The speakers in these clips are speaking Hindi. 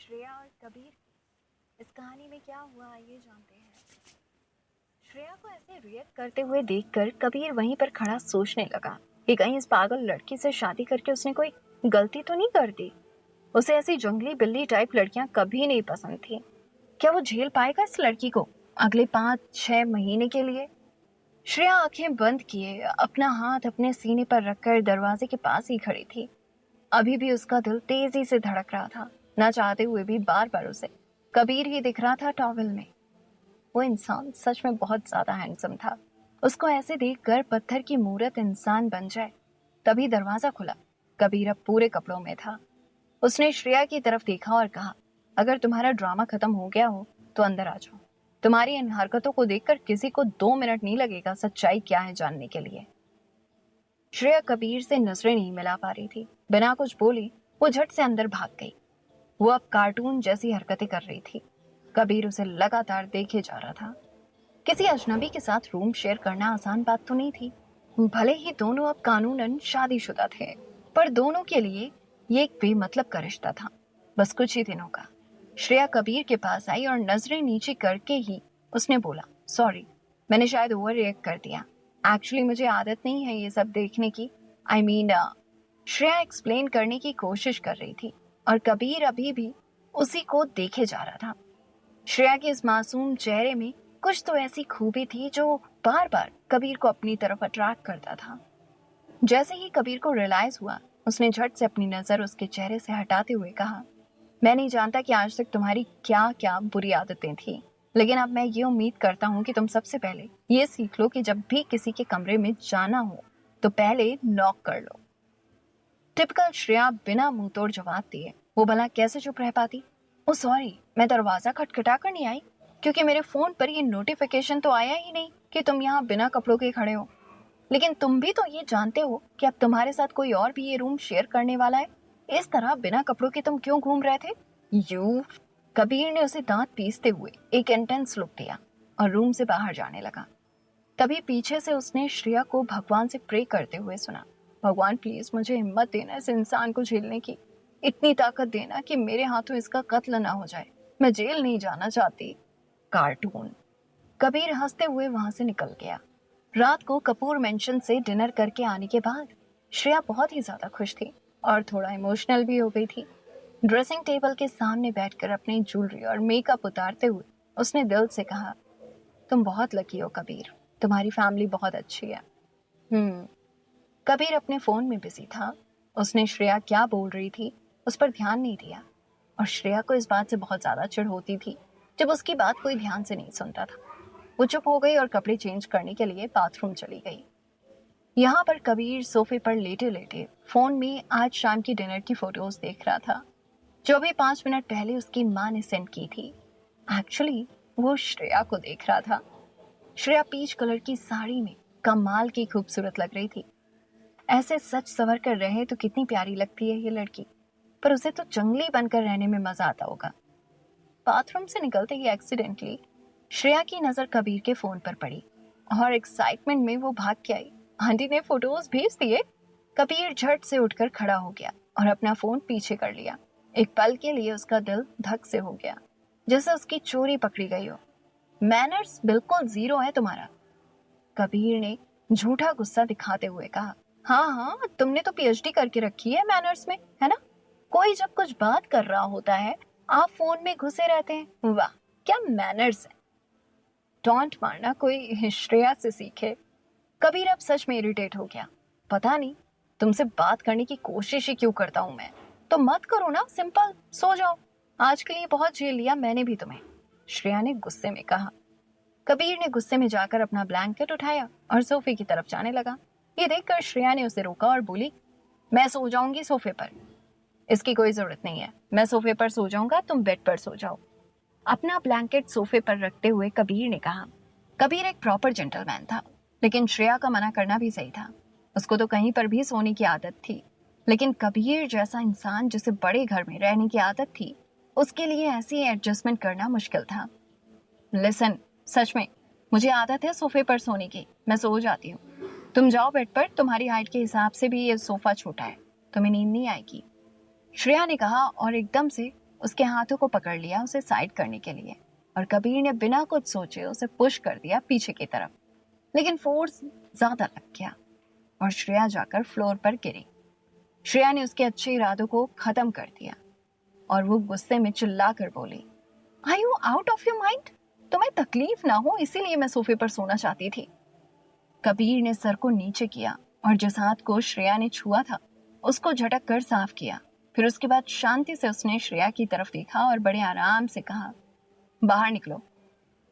श्रेया और कबीर। इस कहानी में क्या हुआ आइए जानते हैं। श्रेया को ऐसे रिएक्ट करते हुए देखकर कबीर वहीं पर खड़ा सोचने लगा कि कहीं इस पागल लड़की से शादी करके उसने कोई गलती तो नहीं कर दी। उसे ऐसी जंगली बिल्ली टाइप लड़कियां कभी नहीं पसंद थी। क्या वो झेल पाएगा इस लड़की को अगले 5-6 महीने के लिए? श्रेया आंखें बंद किए अपना हाथ अपने सीने पर रखकर दरवाजे के पास ही खड़ी थी। अभी भी उसका दिल तेजी से धड़क रहा था। ना चाहते हुए भी बार बार उसे कबीर ही दिख रहा था टॉवेल में। वो इंसान सच में बहुत ज्यादा हैंडसम था। उसको ऐसे देखकर पत्थर की मूरत इंसान बन जाए। तभी दरवाजा खुला। कबीर अब पूरे कपड़ों में था। उसने श्रेया की तरफ देखा और कहा, अगर तुम्हारा ड्रामा खत्म हो गया हो तो अंदर आ जाओ। तुम्हारी इन हरकतों को देखकर किसी को 2 मिनट नहीं लगेगा सच्चाई क्या है जानने के लिए। श्रेया कबीर से नजरें नहीं मिला पा रही थी। बिना कुछ बोली वो झट से अंदर भाग गई। वो अब कार्टून जैसी हरकतें कर रही थी। कबीर उसे लगातार देखे जा रहा था। किसी अजनबी के साथ रूम शेयर करना आसान बात तो नहीं थी। भले ही दोनों अब कानूनन शादीशुदा थे, पर दोनों के लिए ये एक बेमतलब का रिश्ता था, बस कुछ ही दिनों का। श्रेया कबीर के पास आई और नजरें नीचे करके ही उसने बोला, सॉरी, मैंने शायद ओवर रिएक्ट कर दिया। एक्चुअली मुझे आदत नहीं है ये सब देखने की। आई मीन श्रेया एक्सप्लेन करने की कोशिश कर रही थी और कबीर अभी भी उसी को देखे जा रहा था। श्रेया के इस मासूम चेहरे में कुछ तो ऐसी खूबी थी जो बार बार कबीर को अपनी तरफ अट्रैक्ट करता था। जैसे ही कबीर को रियलाइज हुआ, उसने झट से अपनी नजर उसके चेहरे से हटाते हुए कहा, मैं नहीं जानता कि आज तक तुम्हारी क्या क्या बुरी आदतें थी, लेकिन अब मैं ये उम्मीद करता हूँ कि तुम सबसे पहले ये सीख लो कि जब भी किसी के कमरे में जाना हो तो पहले नॉक कर लो। टिपिकल श्रेया बिना मुंह तोड़ जवाब दिए वो भला कैसे चुप रह पाती। ओ सॉरी, मैं दरवाजा खटखटा कर नहीं आई, क्योंकि मेरे फोन पर ये नोटिफिकेशन तो आया ही नहीं कि तुम यहाँ बिना कपड़ों के खड़े हो। लेकिन तुम भी तो ये जानते हो कि अब तुम्हारे साथ कोई और भी ये रूम शेयर करने वाला है। इस तरह बिना कपड़ों के तुम क्यों घूम रहे थे? यू। कबीर ने उसे दांत पीसते हुए एक इंटेंस लुक दिया और रूम से बाहर जाने लगा। तभी पीछे से उसने श्रेया को भगवान से प्रे करते हुए सुना, भगवान प्लीज मुझे हिम्मत देना इस इंसान को झेलने की, इतनी ताकत देना कि मेरे हाथों इसका कत्ल ना हो जाए। मैं जेल नहीं जाना चाहती। कार्टून। कबीर हंसते हुए वहां से निकल गया। रात को कपूर मेंशन से डिनर करके आने के बाद श्रेया बहुत ही ज्यादा खुश थी और थोड़ा इमोशनल भी हो गई थी। ड्रेसिंग टेबल के सामने बैठकर अपनी ज्वेलरी और मेकअप उतारते हुए उसने दिल से कहा, तुम बहुत लकी हो कबीर, तुम्हारी फैमिली बहुत अच्छी है। कबीर अपने फोन में बिजी था। उसने श्रेया क्या बोल रही थी उस पर ध्यान नहीं दिया और श्रेया को इस बात से बहुत ज्यादा चिढ़ होती थी जब उसकी बात कोई ध्यान से नहीं सुनता था। वो चुप हो गई और कपड़े चेंज करने के लिए बाथरूम चली गई। यहाँ पर कबीर सोफे पर लेटे लेटे फोन में आज शाम की डिनर की फोटोज देख रहा था, जो अभी 5 मिनट पहले उसकी माँ ने सेंड की थी। एक्चुअली वो श्रेया को देख रहा था। श्रेया पीच कलर की साड़ी में कमाल की खूबसूरत लग रही थी। ऐसे सच संवर कर रहे तो कितनी प्यारी लगती है ये लड़की, पर उसे तो जंगली बनकर रहने में मजा आता होगा। बाथरूम से निकलते ही एक्सीडेंटली श्रेया की नजर कबीर के फोन पर पड़ी और एक्साइटमेंट में वो भाग के आई, आंटी ने फोटोज भेज दिए। कबीर झट से उठकर खड़ा हो गया और अपना फोन पीछे कर लिया। एक पल के लिए उसका दिल धक से हो गया, जैसे उसकी चोरी पकड़ी गई हो। मैनर्स बिल्कुल जीरो है तुम्हारा, कबीर ने झूठा गुस्सा दिखाते हुए कहा। हाँ हाँ, तुमने तो पीएचडी करके रखी है मैनर्स में, है ना? कोई जब कुछ बात कर रहा होता है आप फोन में घुसे रहते हैं। वाह, क्या मैनर्स है। टॉन्ट मारना कोई श्रेया से सीखे। कबीर अब सच में इरिटेट हो गया। पता नहीं तुमसे बात करने की कोशिश ही क्यों करता हूं मैं। तो मत करो ना, सिंपल सो जाओ। आज के लिए बहुत झेल लिया मैंने भी तुम्हें, श्रेया ने गुस्से में कहा। कबीर ने गुस्से में जाकर अपना ब्लैंकेट उठाया और सोफे की तरफ जाने लगा। ये देखकर श्रेया ने उसे रोका और बोली, मैं सो जाऊंगी सोफे पर। इसकी कोई जरूरत नहीं है, मैं सोफे पर सो जाऊंगा, तुम बेड पर सो जाओ। अपना ब्लैंकेट सोफे पर रखते हुए कबीर ने कहा। कबीर एक प्रॉपर जेंटलमैन था, लेकिन श्रेया का मना करना भी सही था। उसको तो कहीं पर भी सोने की आदत थी, लेकिन कबीर जैसा इंसान जिसे बड़े घर में रहने की आदत थी, उसके लिए ऐसी एडजस्टमेंट करना मुश्किल था। लिसन, सच में मुझे आदत है सोफे पर सोने की, मैं सो जाती हूँ। तुम जाओ बेड पर, तुम्हारी हाइट के हिसाब से भी ये सोफा छोटा है, तुम्हें नींद नहीं आएगी, श्रेया ने कहा और एकदम से उसके हाथों को पकड़ लिया उसे साइड करने के लिए, और कबीर ने बिना कुछ सोचे उसे पुश कर दिया पीछे की तरफ। लेकिन फोर्स ज्यादा लग गया और श्रेया जाकर फ्लोर पर गिरी। श्रेया ने उसके अच्छे इरादों को खत्म कर दिया और वो गुस्से में चिल्ला कर बोली, are you out of your mind? तुम्हें तकलीफ ना हो इसीलिए मैं सोफे पर सोना चाहती थी। कबीर ने सर को नीचे किया और जिस हाथ को श्रेया ने छुआ था उसको झटक कर साफ किया। फिर उसके बाद शांति से उसने श्रेया की तरफ देखा और बड़े आराम से कहा, बाहर निकलो।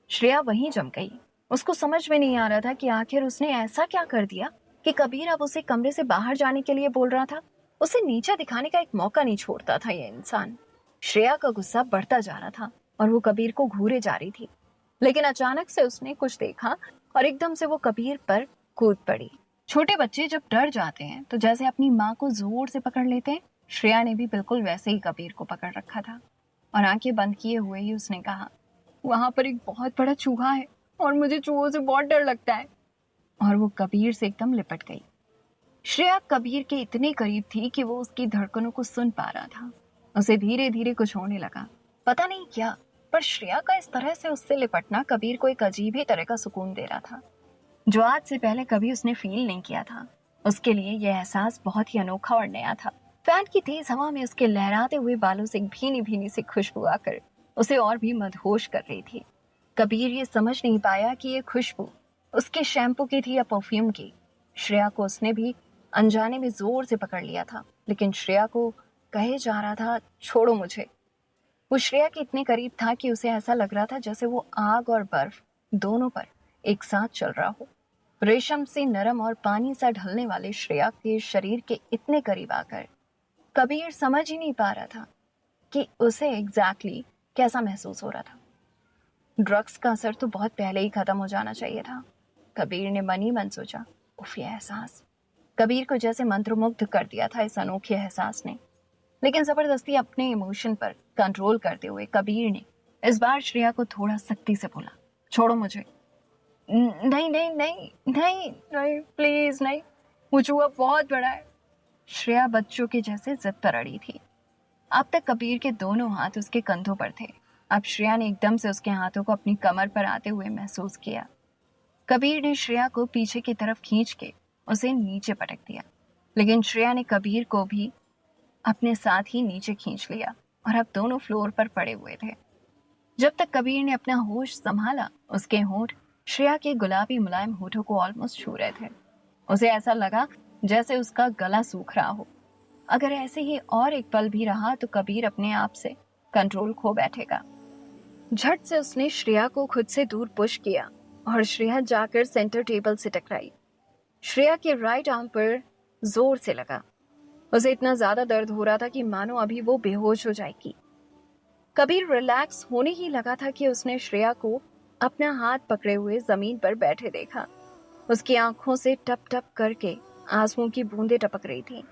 श्रेया वहीं जम गई। उसको समझ में नहीं आ रहा था कि आखिर उसने ऐसा क्या कर दिया कि कबीर अब उसे कमरे से बाहर जाने के लिए बोल रहा था। उसे नीचे दिखाने का एक मौका नहीं छोड़ता था ये इंसान। श्रेया का गुस्सा बढ़ता जा रहा था और वो कबीर को घूरे जा रही थी। लेकिन अचानक से उसने कुछ देखा और एकदम से वो कबीर पर कूद पड़ी। छोटे बच्चे जब डर जाते हैं तो जैसे अपनी माँ को जोर से पकड़ लेते हैं, श्रेया ने भी बिल्कुल वैसे ही कबीर को पकड़ रखा था और आंखें बंद किए हुए ही उसने कहा, वहां पर एक बहुत बड़ा चूहा है और मुझे चूहों से बहुत डर लगता है। और वो कबीर से एकदम लिपट गई। श्रेया कबीर के इतने करीब थी कि वो उसकी धड़कनों को सुन पा रहा था। उसे धीरे धीरे कुछ होने लगा, पता नहीं क्या, पर श्रेया का इस तरह से उससे लिपटना कबीर को एक अजीब ही तरह का सुकून दे रहा था जो आज से पहले कभी उसने फील नहीं किया था। उसके लिए यह एहसास बहुत ही अनोखा और नया था। फैन की तेज हवा में उसके लहराते हुए बालों से एक भीनी भीनी सी खुशबू आकर उसे और भी मदहोश कर रही थी। कबीर ये समझ नहीं पाया कि ये खुशबू उसके शैम्पू की थी या परफ्यूम की। श्रेया को उसने भी अनजाने में जोर से पकड़ लिया था, लेकिन श्रेया को कहे जा रहा था, छोड़ो मुझे। वो श्रेया के इतने करीब था कि उसे ऐसा लग रहा था जैसे वो आग और बर्फ दोनों पर एक साथ चल रहा हो। रेशम से नरम और पानी सा ढलने वाले श्रेया के शरीर के इतने करीब आकर कबीर समझ ही नहीं पा रहा था कि उसे एग्जैक्टली कैसा महसूस हो रहा था। ड्रग्स का असर तो बहुत पहले ही खत्म हो जाना चाहिए था, कबीर ने मन ही मन सोचा। उफ, ये एहसास कबीर को जैसे मंत्रमुग्ध कर दिया था इस अनोखे एहसास ने। लेकिन जबरदस्ती अपने इमोशन पर कंट्रोल करते हुए कबीर ने इस बार श्रेया को थोड़ा सख्ती से बोला, छोड़ो मुझे। नहीं नहीं नहीं नहीं नहीं, प्लीज नहीं, वो चूहा बहुत बड़ा है। श्रेया बच्चों के जैसे जिद पर अड़ी थी। अब तक कबीर के दोनों हाथ उसके कंधों पर थे। अब श्रेया ने एकदम से उसके हाथों को अपनी कमर पर आते हुए महसूस किया। कबीर ने श्रेया को पीछे की तरफ खींच के उसे नीचे पटक दिया, लेकिन श्रेया ने कबीर को भी अपने साथ ही नीचे खींच लिया और अब दोनों फ्लोर पर पड़े हुए थे। जब तक कबीर ने अपना होश संभाला, उसके होंठ श्रेया के गुलाबी मुलायम होठों को ऑलमोस्ट छू रहे थे। उसे ऐसा लगा जैसे उसका गला सूख रहा हो। अगर ऐसे ही और एक पल भी रहा तो कबीर अपने आप से कंट्रोल खो बैठेगा। झट से उसने श्रेया को खुद से दूर पुश किया और श्रेया जाकर सेंटर टेबल से टकराई। श्रेया के राइट आर्म पर जोर से लगा। उसे इतना ज्यादा दर्द हो रहा था कि मानो अभी वो बेहोश हो जाएगी। कबीर रिलैक्स होने ही लगा था कि उसने श्रेया को अपना हाथ पकड़े हुए जमीन पर बैठे देखा। उसकी आंखों से टप टप करके आंसुओं की बूंदें टपक रही थी।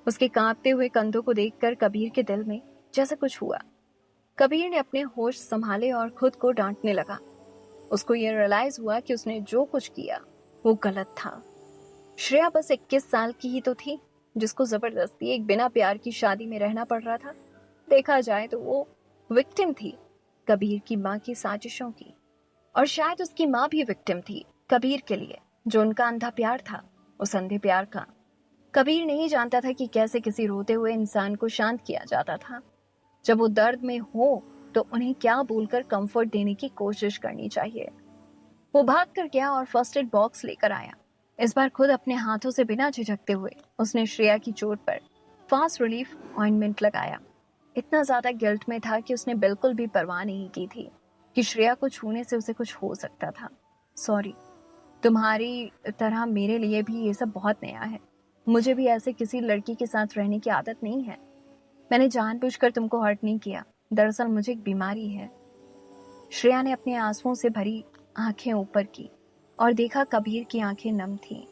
उसके कांपते हुए कंधों को देखकर कबीर के दिल में जैसे कुछ हुआ। कबीर ने अपने होश संभाले और खुद को डांटने लगा। उसको यह रियलाइज हुआ कि उसने जो कुछ किया वो गलत था। श्रेया बस 21 साल की ही तो थी, जिसको जबरदस्ती एक बिना प्यार की शादी में रहना पड़ रहा था। देखा जाए तो वो विक्टिम थी कबीर की माँ की साजिशों की, और शायद उसकी माँ भी विक्टिम थी कबीर के लिए, जो उनका अंधा प्यार था, उस अंधे प्यार का। कबीर नहीं जानता था कि कैसे किसी रोते हुए इंसान को शांत किया जाता था। जब वो दर्द में हो तो उन्हें क्या बोलकर कंफर्ट देने की कोशिश करनी चाहिए। वो भाग कर गया और फर्स्ट एड बॉक्स लेकर आया। इस बार खुद अपने हाथों से बिना झिझकते हुए उसने श्रेया की चोट पर फास्ट रिलीफ ऑइंटमेंट लगाया। इतना ज्यादा गिल्ट में था कि उसने बिल्कुल भी परवाह नहीं की थी कि श्रेया को छूने से उसे कुछ हो सकता था। सॉरी, तुम्हारी तरह मेरे लिए भी ये सब बहुत नया है। मुझे भी ऐसे किसी लड़की के साथ रहने की आदत नहीं है। मैंने जानबूझकर तुमको हर्ट नहीं किया। दरअसल मुझे एक बीमारी है। श्रेया ने अपने आंसुओं से भरी आंखें ऊपर की और देखा कबीर की आंखें नम थीं।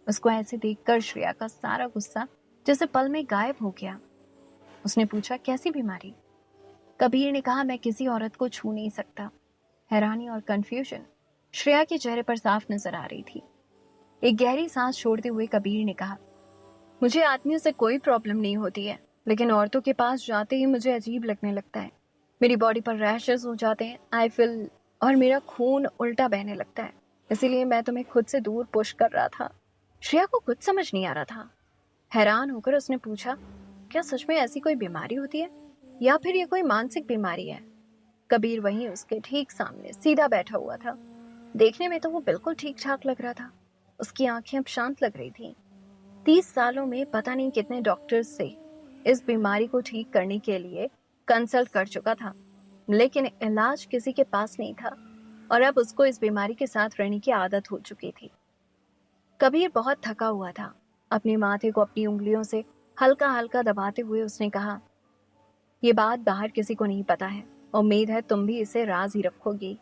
उसको ऐसे देखकर श्रेया का सारा गुस्सा जैसे पल में गायब हो गया। उसने पूछा, कैसी बीमारी? कबीर ने कहा, मैं किसी औरत को छू नहीं सकता। हैरानी और कंफ्यूजन श्रेया के चेहरे पर साफ नजर आ रही थी। एक गहरी सांस छोड़ते हुए कबीर ने कहा, मुझे आदमियों से कोई प्रॉब्लम नहीं होती है, लेकिन औरतों के पास जाते ही मुझे अजीब लगने लगता है। मेरी बॉडी पर रैशेस हो जाते हैं, आई फील, और मेरा खून उल्टा बहने लगता है। इसीलिए मैं तुम्हें खुद से दूर पुश कर रहा था। श्रेया को कुछ समझ नहीं आ रहा था। हैरान होकर उसने पूछा, क्या सच में ऐसी कोई बीमारी होती है या फिर ये कोई मानसिक बीमारी है? कबीर वहीं उसके ठीक सामने सीधा बैठा हुआ था। देखने में तो वो बिल्कुल ठीक ठाक लग रहा था। उसकी आंखें अब शांत लग रही थी। 30 सालों में पता नहीं कितने डॉक्टर्स से इस बीमारी को ठीक करने के लिए कंसल्ट कर चुका था, लेकिन इलाज किसी के पास नहीं था और अब उसको इस बीमारी के साथ रहने की आदत हो चुकी थी। कबीर बहुत थका हुआ था। अपने माथे को अपनी उंगलियों से हल्का हल्का दबाते हुए उसने कहा, ये बात बाहर किसी को नहीं पता है। उम्मीद है तुम भी इसे राज ही रखोगी।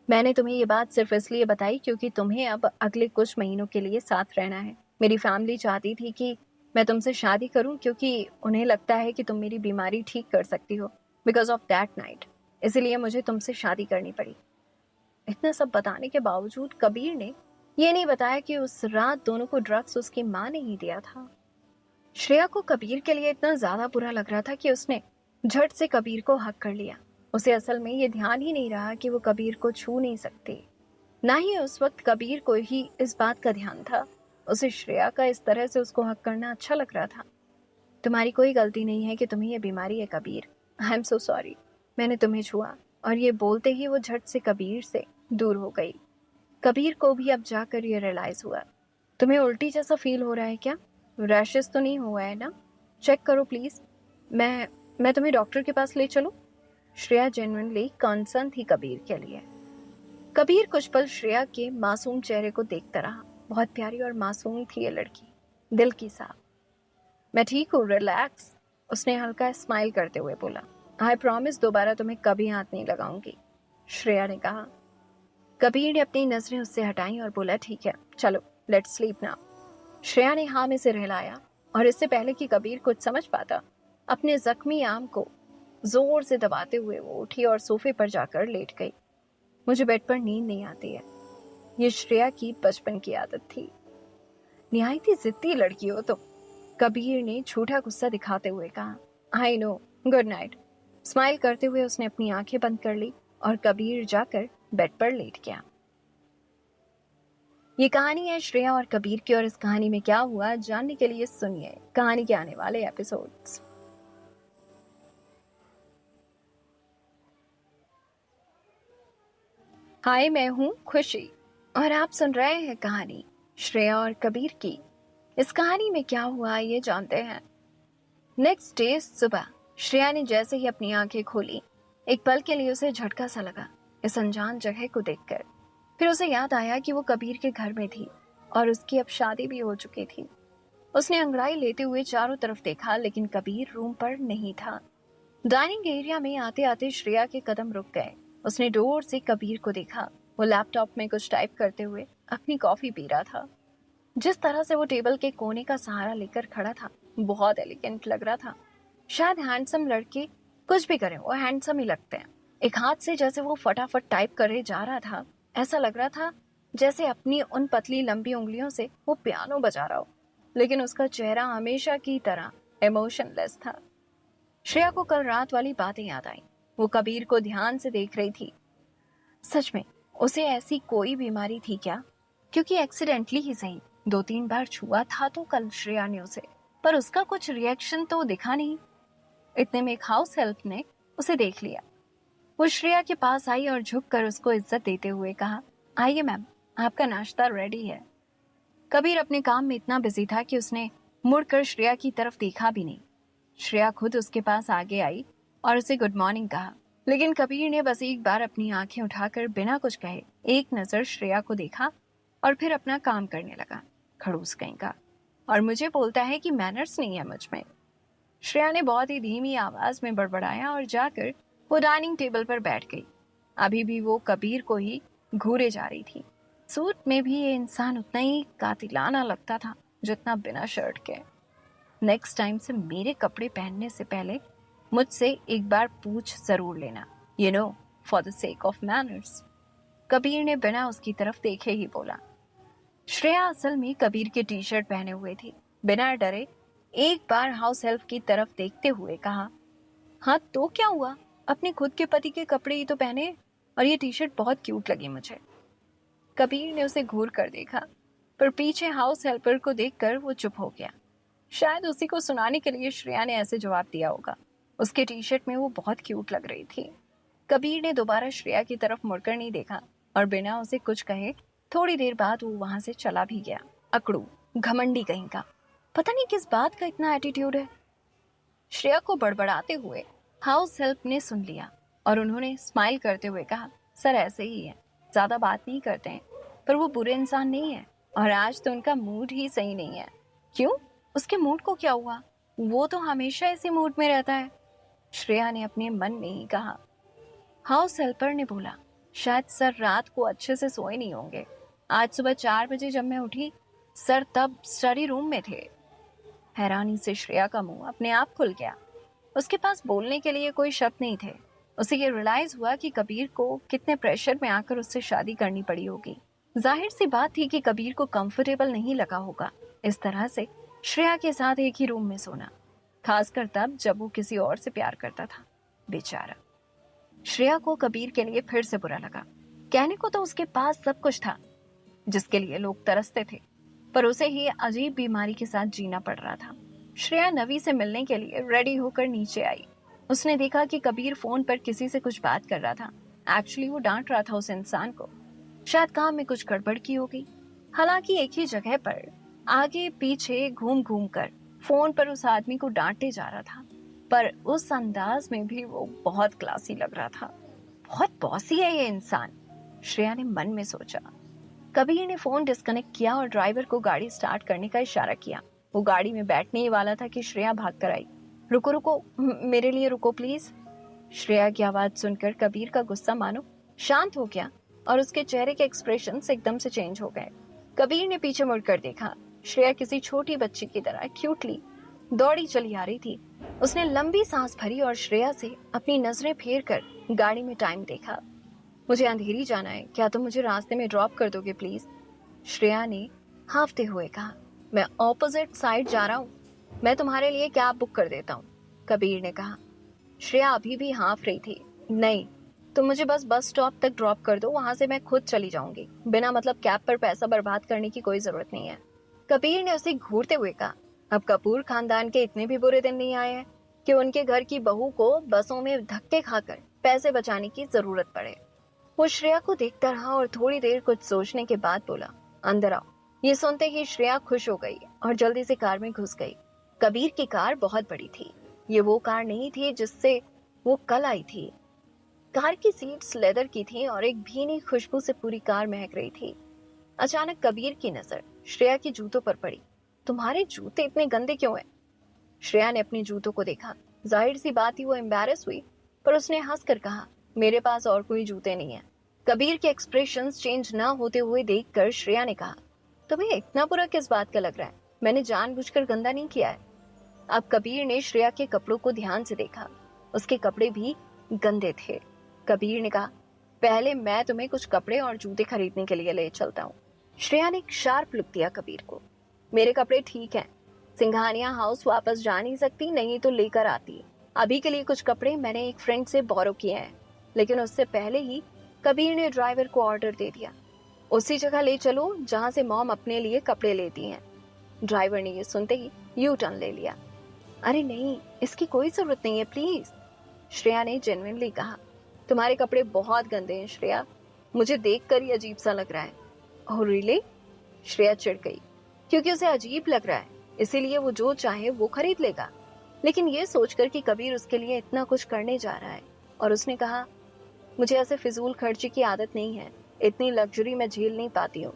मैंने तुम्हें ये बात सिर्फ इसलिए बताई क्योंकि तुम्हें अब अगले कुछ महीनों के लिए साथ रहना है। मेरी फैमिली चाहती थी कि मैं तुमसे शादी करूं क्योंकि उन्हें लगता है कि तुम मेरी बीमारी ठीक कर सकती हो बिकॉज ऑफ दैट नाइट। इसीलिए मुझे तुमसे शादी करनी पड़ी। इतना सब बताने के बावजूद कबीर ने ये नहीं बताया कि उस रात दोनों को ड्रग्स उसकी माँ ने ही दिया था। श्रेया को कबीर के लिए इतना ज्यादा बुरा लग रहा था कि उसने झट से कबीर को हक कर लिया। उसे असल में ये ध्यान ही नहीं रहा कि वो कबीर को छू नहीं सकती। ना ही उस वक्त कबीर को ही इस बात का ध्यान था। उसे श्रेया का इस तरह से उसको हक करना अच्छा लग रहा था। तुम्हारी कोई गलती नहीं है कि तुम्हें ये बीमारी है Kabir. I am so sorry. मैंने तुम्हें छुआ। और ये बोलते ही वो झट से कबीर से दूर हो गई। कबीर को भी अब जाकर ये रियलाइज हुआ। तुम्हें उल्टी जैसा फील हो रहा है क्या? रैशेस तो नहीं हुआ है ना? चेक करो प्लीज। मैं तुम्हें डॉक्टर के पास ले चलूं? श्रेया जेन्युइनली कंसर्न थी कबीर के लिए। कबीर कुछ पल श्रेया के मासूम चेहरे को देखता रहा। बहुत प्यारी और मासूम थी ये लड़की, दिल की साफ। मैं ठीक हूँ, रिलैक्स। उसने हल्का स्माइल करते हुए बोला। आई प्रॉमिस दोबारा तुम्हें कभी हाथ नहीं लगाऊंगी, श्रेया ने कहा। कबीर ने अपनी नजरें उससे हटाई और बोला, ठीक है, चलो लेट्स स्लीप नाउ। श्रेया ने हाँ में सिर हिलाया और इससे पहले कि कबीर कुछ समझ पाता, अपने जख्मी आम को जोर से दबाते हुए वो उठी और सोफे पर जाकर लेट गई। मुझे बेड पर नींद नहीं आती है। ये श्रेया की बचपन की आदत थी। निहायत ही जिद्दी लड़की हो तुम, कबीर ने झूठा गुस्सा दिखाते हुए कहा। I know, good night. Smile करते हुए उसने अपनी आंखें बंद कर ली और कबीर जाकर बेड पर लेट गया। ये कहानी है श्रेया और कबीर की और इस कहानी में क्या हुआ जानने के लिए सुनिए कहानी के आने वाले एपिसोड्स। हाय, मैं हूँ खुशी और आप सुन रहे हैं कहानी श्रेया और कबीर की। इस कहानी में क्या हुआ ये जानते हैं। नेक्स्ट डे सुबह श्रेया ने जैसे ही अपनी आंखें खोली, एक पल के लिए उसे झटका सा लगा इस अनजान जगह को देखकर। फिर उसे याद आया कि वो कबीर के घर में थी और उसकी अब शादी भी हो चुकी थी। उसने अंगड़ाई लेते हुए चारों तरफ देखा लेकिन कबीर रूम पर नहीं था। डाइनिंग एरिया में आते आते श्रेया के कदम रुक गए। उसने डोर से कबीर को देखा। वो लैपटॉप में कुछ टाइप करते हुए अपनी कॉफी पी रहा था। जिस तरह से वो टेबल के कोने का सहारा लेकर खड़ा था, बहुत एलिगेंट लग रहा था। शायद हैंडसम लड़के कुछ भी करें वो हैंडसम ही लगते हैं। एक हाथ से जैसे वो फटाफट टाइप करे जा रहा था, ऐसा लग रहा था जैसे अपनी उन पतली लंबी उंगलियों से वो पियानो बजा रहा हो। लेकिन उसका चेहरा हमेशा की तरह इमोशनलेस था। श्रेया को कल रात वाली बातें याद आई। वो कबीर को ध्यान से देख रही थी। सच में उसे ऐसी कोई बीमारी थी क्या? क्योंकि एक्सीडेंटली ही सही 2-3 बार छुआ था तो कल श्रेया ने उसे, पर उसका कुछ रिएक्शन तो दिखा नहीं। इतने में एक हाउस हेल्प ने उसे देख लिया। वो श्रेया के पास आई और झुककर उसको इज्जत देते हुए कहा, आइए मैम, आपका नाश्ता रेडी है। कबीर अपने काम में इतना बिजी था कि उसने मुड़कर श्रेया की तरफ देखा भी नहीं। श्रेया खुद उसके पास आगे आई और उसे गुड मॉर्निंग कहा, लेकिन कबीर ने बस एक बार अपनी आंखें उठाकर बिना कुछ कहे एक नजर श्रेया को देखा और फिर अपना काम करने लगा। खड़ूस कहीं का, और मुझे बोलता है कि मैनर्स नहीं है मुझ में। श्रेया ने बहुत ही धीमी आवाज में बड़बड़ाया और जाकर वो डाइनिंग टेबल पर बैठ गई। अभी भी वो कबीर को ही घूरे जा रही थी। सूट में भी ये इंसान उतना ही कातिलाना लगता था जितना बिना शर्ट के। नेक्स्ट टाइम से मेरे कपड़े पहनने से पहले मुझसे एक बार पूछ जरूर लेना, you know, for the sake of manners. Kabir ने बिना उसकी तरफ देखे ही बोला। श्रेया असल में कबीर के टी शर्ट पहने हुए थी। बिना डरे एक बार हाउस हेल्प की तरफ देखते हुए कहा, हाँ तो क्या हुआ, अपने खुद के पति के कपड़े ही तो पहने, और ये टी शर्ट बहुत क्यूट लगी मुझे। कबीर ने उसे घूर कर देखा, पर पीछे हाउस हेल्पर को देखकर वो चुप हो गया। शायद उसी को सुनाने के लिए श्रेया ने ऐसे जवाब दिया होगा। उसके टी शर्ट में वो बहुत क्यूट लग रही थी। कबीर ने दोबारा श्रेया की तरफ मुड़कर नहीं देखा और बिना उसे कुछ कहे थोड़ी देर बाद वो वहां से चला भी गया। अकड़ू, घमंडी कहीं का, पता नहीं किस बात का इतना एटीट्यूड है। श्रेया को बड़बड़ाते हुए हाउस हेल्प ने सुन लिया और उन्होंने स्माइल करते हुए कहा, सर ऐसे ही है, ज्यादा बात नहीं करते हैं, पर वो बुरे इंसान नहीं है और आज तो उनका मूड ही सही नहीं है। क्यों, उसके मूड को क्या हुआ, वो तो हमेशा इसी मूड में रहता है, श्रेया ने अपने मन में ही कहा। हाउस हेल्पर ने बोला, शायद सर रात को अच्छे से सोए नहीं होंगे, आज सुबह 4 बजे जब मैं उठी सर तब स्टडी रूम में थे। हैरानी से श्रेया का मुंह अपने आप खुल गया। उसके पास बोलने के लिए कोई शब्द नहीं थे। उसे ये रियलाइज हुआ कि कबीर को कितने प्रेशर में आकर उससे शादी करनी पड़ी होगी। जाहिर सी बात थी कि कबीर को कंफर्टेबल नहीं लगा होगा इस तरह से श्रेया के साथ एक ही रूम में सोना, खासकर तब जब वो किसी और से प्यार करता था। बेचारा। श्रेया को कबीर के लिए फिर से बुरा लगा। कहने को तो उसके पास सब कुछ था जिसके लिए लोग तरसते थे, पर उसे ही अजीब बीमारी के साथ जीना पड़ रहा था। श्रेया नवी से मिलने के लिए रेडी होकर नीचे आई। उसने देखा कि कबीर फोन पर किसी से कुछ बात कर रहा था। एक्चुअली वो डांट रहा था उस इंसान को। शायद काम में कुछ गड़बड़ की होगी। हालांकि एक ही जगह पर आगे पीछे घूम घूम कर फोन पर उस आदमी को डांटे जा रहा था, पर उस अंदाज में भी वो बहुत क्लासी लग रहा था। बहुत बॉसी है ये इंसान, श्रेया ने मन में सोचा। कबीर ने फोन डिस्कनेक्ट किया और ड्राइवर को गाड़ी स्टार्ट करने का इशारा किया। वो गाड़ी में बैठने ही वाला था कि श्रेया भाग कर आई। रुको रुको, मेरे लिए रुको प्लीज। श्रेया की आवाज सुनकर कबीर का गुस्सा मानो शांत हो गया और उसके चेहरे के एक्सप्रेशंस एकदम से चेंज हो गए। कबीर ने पीछे मुड़कर देखा। श्रेया किसी छोटी बच्ची की तरह क्यूटली दौड़ी चली आ रही थी। उसने लंबी सांस भरी और श्रेया से अपनी नजरें फेर कर गाड़ी में टाइम देखा। मुझे अंधेरी जाना है, क्या तुम मुझे रास्ते में ड्रॉप कर दोगे प्लीज? श्रेया ने हाफते हुए कहा। मैं ऑपोजिट साइड जा रहा हूँ, मैं तुम्हारे लिए कैब बुक कर देता हूँ, कबीर ने कहा। श्रेया अभी भी हाँफ रही थी। नहीं, तुम मुझे बस स्टॉप तक ड्रॉप कर दो, वहां से मैं खुद चली जाऊंगी, बिना मतलब कैब पर पैसा बर्बाद करने की कोई जरूरत नहीं है, कबीर ने उसे घूरते हुए कहा। अब कपूर खानदान के इतने भी बुरे दिन नहीं आए हैं कि उनके घर की बहू को बसों में धक्के खाकर पैसे बचाने की जरूरत पड़े। वो श्रेया को देखता रहा और थोड़ी देर कुछ सोचने के बाद बोला, अंदर आओ। ये सुनते ही श्रेया खुश हो गई और जल्दी से कार में घुस गई। कबीर की कार बहुत बड़ी थी। ये वो कार नहीं थी जिससे वो कल आई थी। कार की सीट्स लेदर की थी और एक भीनी खुशबू से पूरी कार महक रही थी। अचानक कबीर की नजर श्रेया के जूतों पर पड़ी। तुम्हारे जूते इतने गंदे क्यों हैं? श्रेया ने अपने जूतों को देखा। जाहिर सी बात ही वो एम्बैरस हुई, पर उसने हंसकर कहा, मेरे पास और कोई जूते नहीं है। कबीर के एक्सप्रेशंस चेंज ना होते हुए देखकर श्रेया ने कहा, तुम्हें इतना बुरा किस बात का लग रहा है? मैंने जानबूझकर गंदा नहीं किया है। अब कबीर ने श्रेया के कपड़ों को ध्यान से देखा। उसके कपड़े भी गंदे थे। कबीर ने कहा, पहले मैं तुम्हें कुछ कपड़े और जूते खरीदने के लिए ले चलता हूँ। श्रेया ने एक शार्प लुक दिया कबीर को। मेरे कपड़े ठीक हैं, सिंघानिया हाउस वापस जा नहीं सकती, नहीं तो लेकर आती। अभी के लिए कुछ कपड़े मैंने एक फ्रेंड से बोरो किए हैं। लेकिन उससे पहले ही कबीर ने ड्राइवर को ऑर्डर दे दिया, उसी जगह ले चलो जहां से मॉम अपने लिए कपड़े लेती हैं। ड्राइवर ने ये सुनते ही यू टर्न ले लिया। अरे नहीं, इसकी कोई जरूरत नहीं है प्लीज, श्रेया ने जेन्युइनली कहा। तुम्हारे कपड़े बहुत गंदे हैं श्रेया, मुझे देखकर ही अजीब सा लग रहा है। Oh really? श्रेया चिढ़ गई। क्योंकि उसे अजीब लग रहा है इसीलिए वो जो चाहे वो खरीद लेगा। लेकिन ये सोचकर कि कबीर उसके लिए इतना कुछ करने जा रहा है, और उसने कहा, मुझे ऐसे फिजूल खर्ची की आदत नहीं है, इतनी लग्जरी मैं झेल नहीं पाती हूँ,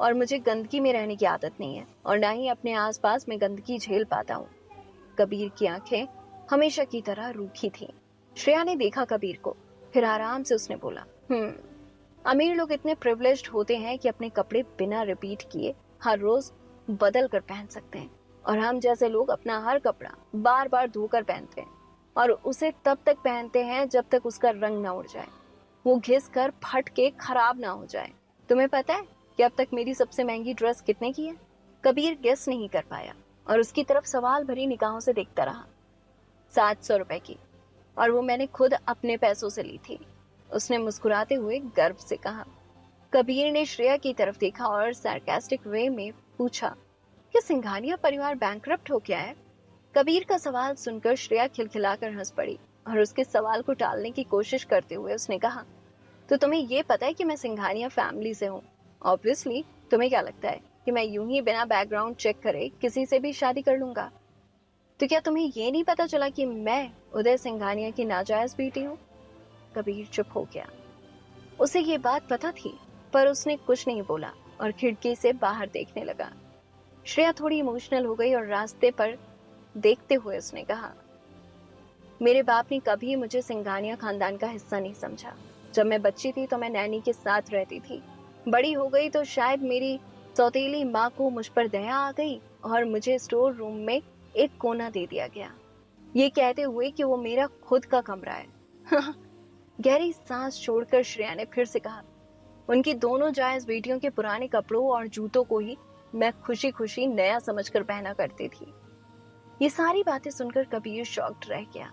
और मुझे गंदगी में रहने की आदत नहीं है, और ना ही अपने आसपास में गंदगी झेल पाता हूँ। कबीर की आंखें हमेशा की तरह रूखी थीं। श्रेया ने देखा कबीर को, फिर आराम से उसने बोला, अमीर लोग इतने प्रिविलेज्ड होते हैं कि अपने कपड़े बिना रिपीट किए हर रोज बदल कर पहन सकते हैं, और हम जैसे लोग अपना हर कपड़ा बार बार धोकर पहनते हैं और उसे तब तक पहनते हैं जब तक उसका रंग ना उड़ जाए, वो घिस कर फट के खराब ना हो जाए। तुम्हें पता है कि अब तक मेरी सबसे महंगी ड्रेस कितने की है? कबीर गेस नहीं कर पाया। और उसकी तरफ सवाल भरी निगाहों से देखता रहा। 700 रुपए की, और वो मैंने खुद अपने पैसों से ली थी, उसने मुस्कुराते हुए गर्व से कहा। कबीर ने श्रेया की तरफ देखा और सार्कास्टिक वे में पूछा, क्या सिंघानिया परिवार बैंकरप्ट हो गया है? कबीर का सवाल सुनकर श्रेया खिलखिलाकर हंस पड़ी और उसके सवाल को टालने की कोशिश करते हुए उसने कहा, तो तुम्हें ये पता है कि मैं सिंघानिया फैमिली से हूँ? ऑब्वियसली, तुम्हें क्या लगता है कि मैं यूं ही बिना बैकग्राउंड चेक करे किसी से भी शादी कर लूंगा? तो क्या तुम्हें ये नहीं पता चला कि मैं उदय सिंघानिया की नाजायज बेटी हूँ? कबीर चुप हो गया। उसे ये बात पता थी, पर उसने कुछ नहीं बोला और खिड़की से बाहर देखने लगा। श्रेया थोड़ी इमोशनल हो गई और रास्ते पर देखते हुए उसने कहा, मेरे बाप ने कभी मुझे सिंघानिया खानदान का हिस्सा नहीं समझा। जब मैं बच्ची थी तो मैं नैनी के साथ रहती थी। बड़ी हो गई तो शायद मेरी सौतेली माँ को मुझ पर दया आ गई और मुझे स्टोर रूम में एक कोना दे दिया गया, ये कहते हुए कि वो मेरा खुद का कमरा है। गहरी सांस छोड़कर श्रेया ने फिर से कहा, उनकी दोनों जायज बेटियों के पुराने कपड़ों और जूतों को ही मैं खुशी खुशी नया समझकर पहना करती थी। ये सारी बातें सुनकर कबीर शॉक्ड रह गया।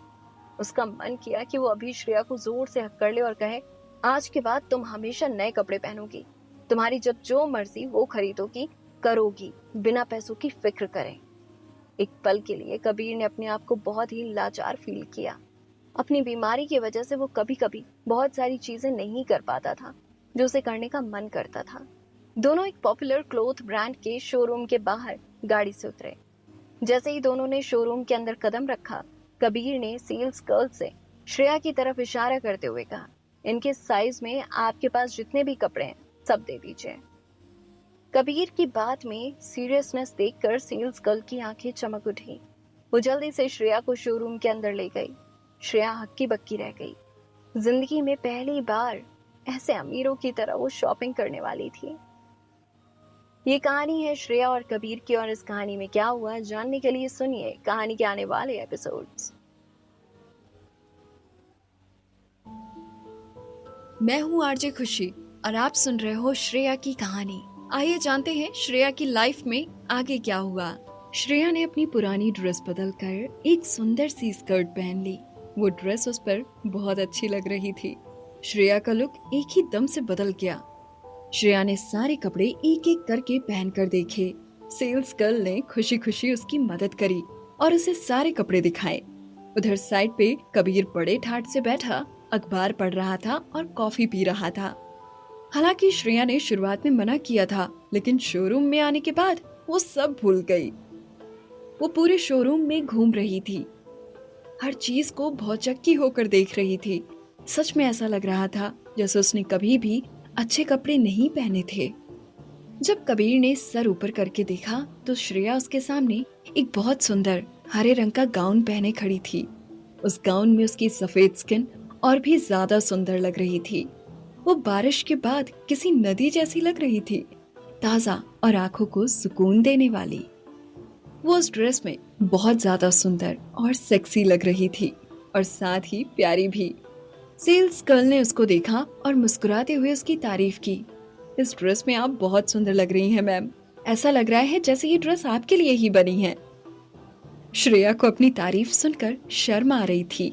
उसका मन किया कि वो अभी श्रेया को जोर से हक्कर ले और कहे, आज के बाद तुम हमेशा नए कपड़े पहनोगी, तुम्हारी जब जो मर्जी वो खरीदोगी, करोगी, बिना पैसों की फिक्र करें। एक पल के लिए कबीर ने अपने आप को बहुत ही लाचार फील किया। अपनी बीमारी की वजह से वो कभी कभी बहुत सारी चीजें नहीं कर पाता था जो उसे करने का मन करता था। दोनों एक पॉपुलर क्लोथ ब्रांड के शोरूम के बाहर गाड़ी से उतरे। जैसे ही दोनों ने शोरूम के अंदर कदम रखा, कबीर ने सेल्स गर्ल से श्रेया की तरफ इशारा करते हुए कहा, इनके साइज में आपके पास जितने भी कपड़े हैं सब दे दीजिए। कबीर की बात में सीरियसनेस देखकर सेल्स गर्ल की आंखें चमक उठी। वो जल्दी से श्रेया को शोरूम के अंदर ले गई। श्रेया हक्की बक्की रह गई। जिंदगी में पहली बार ऐसे अमीरों की तरह वो शॉपिंग करने वाली थी। ये कहानी है श्रेया और कबीर की, और इस कहानी में क्या हुआ जानने के लिए सुनिए कहानी के आने वाले एपिसोड्स। मैं हूँ आरजे खुशी और आप सुन रहे हो श्रेया की कहानी। आइए जानते हैं श्रेया की लाइफ में आगे क्या हुआ। श्रेया ने अपनी पुरानी ड्रेस बदलकर एक सुंदर सी स्कर्ट पहन ली। वो ड्रेस उस पर बहुत अच्छी लग रही थी। श्रेया का लुक एक ही दम से बदल गया। श्रेया ने सारे कपड़े एक एक करके पहनकर देखे। सेल्स गर्ल ने खुशी खुशी उसकी मदद करी और उसे सारे कपड़े दिखाए। उधर साइड पे कबीर बड़े ठाट से बैठा अखबार पढ़ रहा था और कॉफी पी रहा था। हालांकि श्रेया ने शुरुआत में मना किया था, लेकिन शोरूम में आने के बाद वो सब भूल गई। वो पूरे शोरूम में घूम रही थी, हर चीज को भौचक्की होकर देख रही थी। सच में ऐसा लग रहा था जैसे उसने कभी भी अच्छे कपड़े नहीं पहने थे। जब कबीर ने सर ऊपर करके देखा तो श्रेया उसके सामने एक बहुत सुंदर हरे रंग का गाउन पहने खड़ी थी। उस गाउन में उसकी सफेद स्किन और भी ज्यादा सुंदर लग रही थी। वो बारिश के बाद किसी नदी जैसी लग रही थी, ताजा और आंखों को सुकून देने वाली। वो उस ड्रेस में बहुत ज्यादा सुंदर और सेक्सी लग रही थी और साथ ही प्यारी भी। सेल्स गर्ल ने उसको देखा और मुस्कुराते हुए उसकी तारीफ की। इस ड्रेस में आप बहुत सुंदर लग रही हैं मैम, ऐसा लग रहा है जैसे ये ड्रेस आपके लिए ही बनी है। श्रेया को अपनी तारीफ सुनकर शर्म आ रही थी।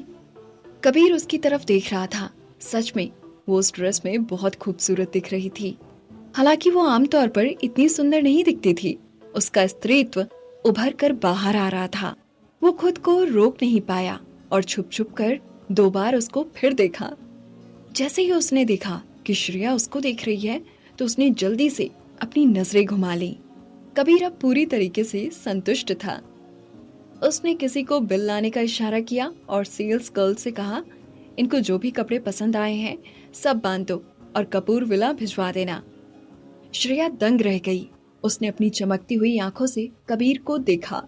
कबीर उसकी तरफ देख रहा था। सच में वो उस ड्रेस में बहुत खूबसूरत दिख रही थी। हालांकि वो आमतौर पर इतनी सुंदर नहीं दिखती थी। उसका स्त्रीत्व उभर कर बाहर आ रहा था। वो खुद को रोक नहीं पाया और छुप छुप कर 2 बार उसको फिर देखा। जैसे ही उसने देखा कि श्रेया उसको देख रही है तो उसने जल्दी से अपनी नजरें घुमा ली। कबीर अब पूरी तरीके से संतुष्ट था। उसने किसी को बिल लाने का इशारा किया और सेल्स गर्ल से कहा, इनको जो भी कपड़े पसंद आए हैं सब बांध दो और कपूर विला भिजवा देना। श्रेया दंग रह गई। उसने अपनी चमकती हुई आंखों से कबीर को देखा।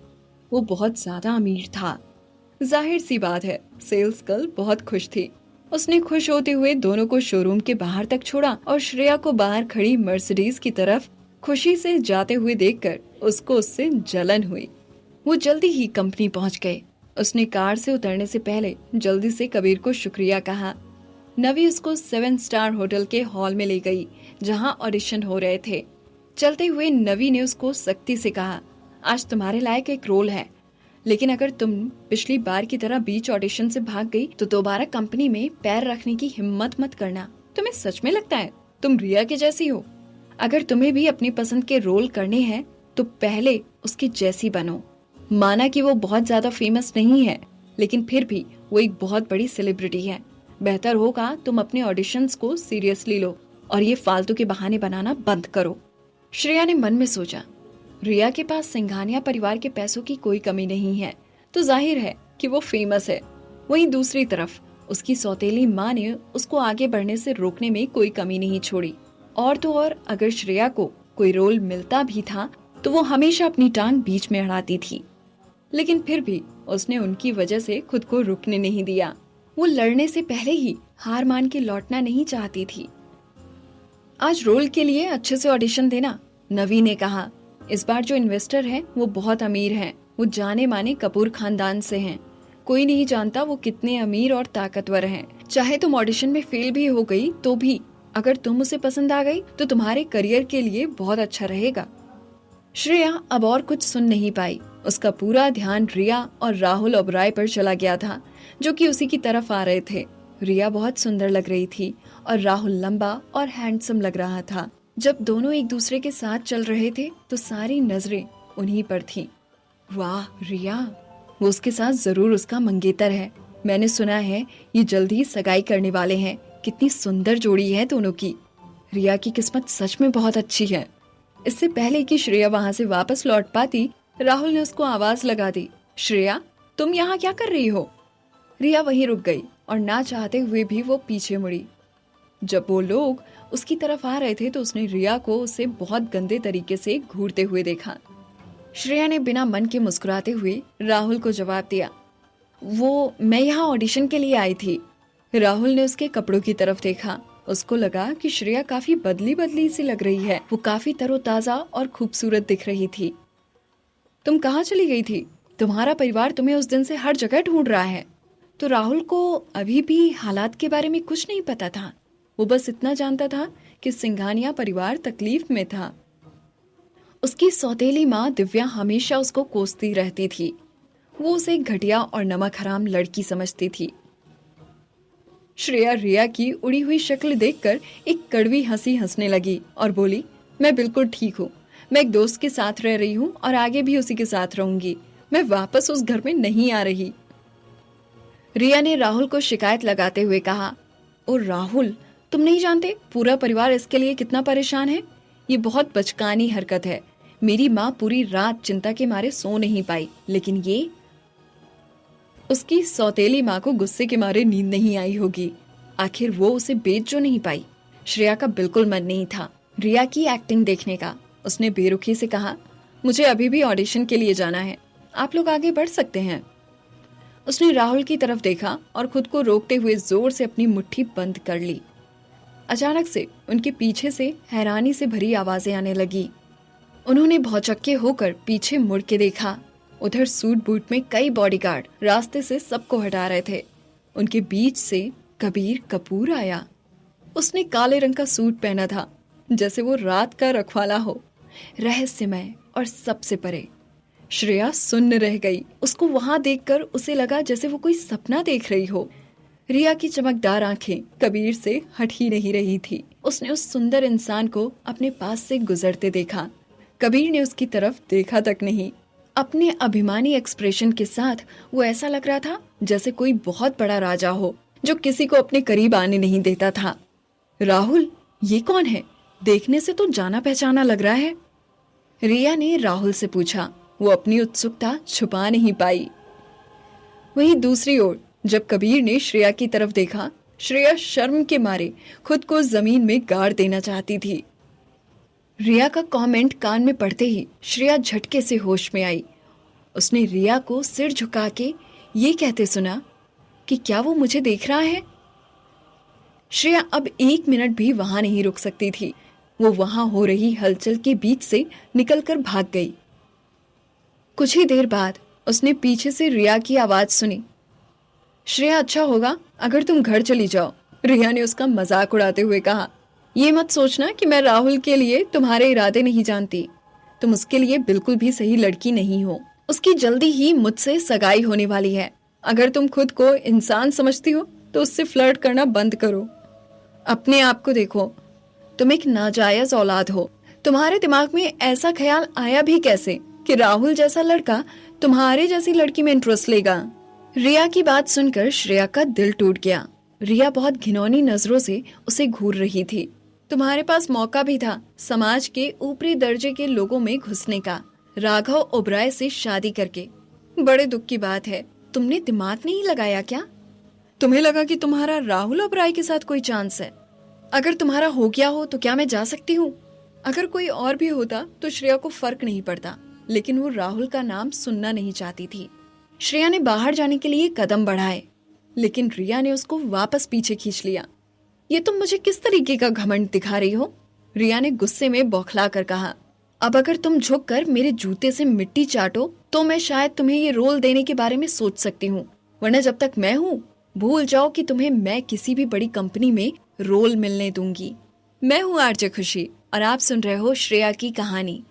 वो बहुत ज्यादा अमीर था। जाहिर सी बात है सेल्स गर्ल बहुत खुश थी। उसने खुश होते हुए दोनों को शोरूम के बाहर तक छोड़ा और श्रेया को बाहर खड़ी मर्सिडीज की तरफ खुशी से जाते हुए देखकर उसको उससे जलन हुई। वो जल्दी ही कंपनी पहुंच गए। उसने कार से उतरने से पहले जल्दी से कबीर को शुक्रिया कहा। नवी उसको 7 स्टार होटल के हॉल में ले गई जहां ऑडिशन हो रहे थे। चलते हुए नवी ने उसको सख्ती से कहा, आज तुम्हारे लायक एक रोल है, लेकिन अगर तुम पिछली बार की तरह बीच ऑडिशन से भाग गई तो दोबारा कंपनी में पैर रखने की हिम्मत मत करना। तुम्हें सच में लगता है तुम रिया के जैसी हो? अगर तुम्हें भी अपनी पसंद के रोल करने हैं तो पहले उसकी जैसी बनो। माना कि वो बहुत ज्यादा फेमस नहीं है, लेकिन फिर भी वो एक बहुत बड़ी सेलिब्रिटी है। बेहतर होगा तुम अपने ऑडिशंस को सीरियसली लो और ये फालतू के बहाने बनाना बंद करो। श्रेया ने मन में सोचा, रिया के पास सिंघानिया परिवार के पैसों की कोई कमी नहीं है, तो जाहिर है कि वो फेमस है। वहीं दूसरी तरफ उसकी सौतेली माँ ने उसको आगे बढ़ने से रोकने में कोई कमी नहीं छोड़ी। और तो और अगर श्रेया को कोई रोल मिलता भी था तो वो हमेशा अपनी टांग बीच में अड़ाती थी, लेकिन फिर भी उसने उनकी वजह से खुद को रुकने नहीं दिया। वो लड़ने से पहले ही हार मान के लौटना नहीं चाहती थी। आज रोल के लिए अच्छे से ऑडिशन देना, नवी ने कहा। इस बार जो इन्वेस्टर है वो बहुत अमीर हैं। वो जाने माने कपूर खानदान से हैं। कोई नहीं जानता वो कितने अमीर और ताकतवर हैं। चाहे तुम ऑडिशन में फेल भी हो गई तो भी अगर तुम उसे पसंद आ गई तो तुम्हारे करियर के लिए बहुत अच्छा रहेगा। श्रेया अब और कुछ सुन नहीं पाई। उसका पूरा ध्यान रिया और राहुल ओबराय पर चला गया था, जो कि उसी की तरफ आ रहे थे। रिया बहुत सुंदर लग रही थी और राहुल लंबा और हैंडसम लग रहा था। जब दोनों एक दूसरे के साथ चल रहे थे तो सारी नजरें उन्हीं पर थीं। वाह रिया, वो उसके साथ जरूर उसका मंगेतर है। मैंने सुना है ये जल्द ही सगाई करने वाले हैं। कितनी सुंदर जोड़ी है दोनों की। रिया की किस्मत सच में बहुत अच्छी है। इससे पहले कि श्रेया वहां से वापस लौट पाती, राहुल ने उसको आवाज लगा दी, श्रेया तुम यहाँ क्या कर रही हो? रिया वहीं रुक गई और ना चाहते हुए भी वो पीछे मुड़ी। जब वो लोग उसकी तरफ आ रहे थे तो उसने रिया को उसे बहुत गंदे तरीके से घूरते हुए देखा। श्रेया ने बिना मन के मुस्कुराते हुए राहुल को जवाब दिया, वो मैं यहाँ ऑडिशन के लिए आई थी। राहुल ने उसके कपड़ों की तरफ देखा। उसको लगा कि श्रेया काफी बदली बदली सी लग रही है। वो काफी तरोताजा और खूबसूरत दिख रही थी। तुम कहाँ चली गई थी? तुम्हारा परिवार तुम्हें उस दिन से हर जगह ढूंढ रहा है। तो राहुल को अभी भी हालात के बारे में कुछ नहीं पता था। वो बस इतना जानता था कि सिंघानिया परिवार तकलीफ में था। उसकी सौतेली माँ दिव्या हमेशा उसको कोसती रहती थी। वो उसे एक घटिया और नमक हराम लड़की समझती थी। श्रेया रिया की उड़ी हुई शक्ल देखकर एक कड़वी हंसी हंसने लगी और बोली, मैं बिल्कुल ठीक हूँ। मैं एक दोस्त के साथ रह रही हूँ और आगे भी उसी के साथ रहूंगी। मैं वापस उस घर में नहीं आ रही। रिया ने राहुल को शिकायत लगाते हुए कहा, ओ राहुल, तुम नहीं जानते पूरा परिवार इसके लिए कितना परेशान है। ये बहुत बचकानी हरकत है। मेरी माँ पूरी रात चिंता के मारे सो नहीं पाई, लेकिन ये उसकी सौतेली माँ को गुस्से के मारे नींद नहीं आई होगी। आखिर वो उसे बेच जो नहीं पाई। श्रेया का बिल्कुल मन नहीं था रिया की एक्टिंग देखने का। उसने बेरुखी से कहा, मुझे अभी भी ऑडिशन के लिए जाना है, आप लोग आगे बढ़ सकते हैं। उसने राहुल की तरफ देखा और खुद को रोकते हुए जोर से अपनी मुट्ठी बंद कर ली। अचानक से उनके पीछे से हैरानी से भरी आवाजें आने लगी। उन्होंने भौचक्के होकर पीछे मुड़ के देखा। उधर सूट बूट में कई बॉडीगार्ड रास्ते से सबको हटा रहे थे। उनके बीच से कबीर कपूर आया। उसने काले रंग का सूट पहना था, जैसे वो रात का रखवाला हो, रहस्यमय और सबसे परे। श्रेया सुन्न रह गई। उसको वहां देखकर उसे लगा जैसे वो कोई सपना देख रही हो। रिया की चमकदार आंखें कबीर से हट ही नहीं रही थी। उसने उस सुंदर इंसान को अपने पास से गुजरते देखा। कबीर ने उसकी तरफ देखा तक नहीं। अपने अभिमानी एक्सप्रेशन के साथ वो ऐसा लग रहा था जैसे कोई बहुत बड़ा राजा हो जो किसी को अपने करीब आने नहीं देता था। राहुल, ये कौन है? देखने से तो जाना पहचाना लग रहा है। रिया ने राहुल से पूछा। वो अपनी उत्सुकता छुपा नहीं पाई। वहीं दूसरी ओर जब कबीर ने श्रेया की तरफ देखा, श्रेया शर्म के मारे खुद को जमीन में गाड़ देना चाहती थी। रिया का कमेंट कान में पड़ते ही श्रेया झटके से होश में आई। उसने रिया को सिर झुका के ये कहते सुना कि क्या वो मुझे देख रहा है। श्रेया अब 1 मिनट भी वहां नहीं रुक सकती थी। वो वहां हो रही हलचल के बीच से निकलकर भाग गई। कुछ ही देर बाद उसने पीछे से रिया की आवाज सुनी, श्रेया अच्छा होगा अगर तुम घर चली जाओ। रिया ने उसका मजाक उड़ाते हुए कहा, ये मत सोचना कि मैं राहुल के लिए तुम्हारे इरादे नहीं जानती। तुम उसके लिए बिल्कुल भी सही लड़की नहीं हो। उसकी जल्दी ही मुझसे सगाई होने वाली है। अगर तुम खुद को इंसान समझती हो तो उससे फ्लर्ट करना बंद करो। अपने आप को देखो, तुम एक नाजायज औलाद हो। तुम्हारे दिमाग में ऐसा ख्याल आया भी कैसे कि राहुल जैसा लड़का तुम्हारे जैसी लड़की में इंटरेस्ट लेगा? रिया की बात सुनकर श्रेया का दिल टूट गया। रिया बहुत घिनौनी नजरों से उसे घूर रही थी। तुम्हारे पास मौका भी था समाज के ऊपरी दर्जे के लोगों में घुसने का, राघव ओबराय से शादी करके। बड़े दुख की बात है, तुमने दिमाग नहीं लगाया क्या? तुम्हें लगा कि तुम्हारा राहुल ओबराय के साथ कोई चांस है? अगर तुम्हारा हो गया हो तो क्या मैं जा सकती हूँ? अगर कोई और भी होता तो श्रेया को फर्क नहीं पड़ता, लेकिन वो राहुल का नाम सुनना नहीं चाहती थी। श्रेया ने बाहर जाने के लिए कदम बढ़ाए, लेकिन रिया ने उसको वापस पीछे खींच लिया। ये तुम मुझे किस तरीके का घमंड दिखा रही हो? रिया ने गुस्से में बौखला कर कहा। अब अगर तुम झुककर मेरे जूते से मिट्टी चाटो तो मैं शायद तुम्हें ये रोल देने के बारे में सोच सकती हूँ, वरना जब तक मैं हूँ भूल जाओ कि तुम्हें मैं किसी भी बड़ी कंपनी में रोल मिलने दूंगी। मैं हूँ आरजे खुशी और आप सुन रहे हो श्रेया की कहानी।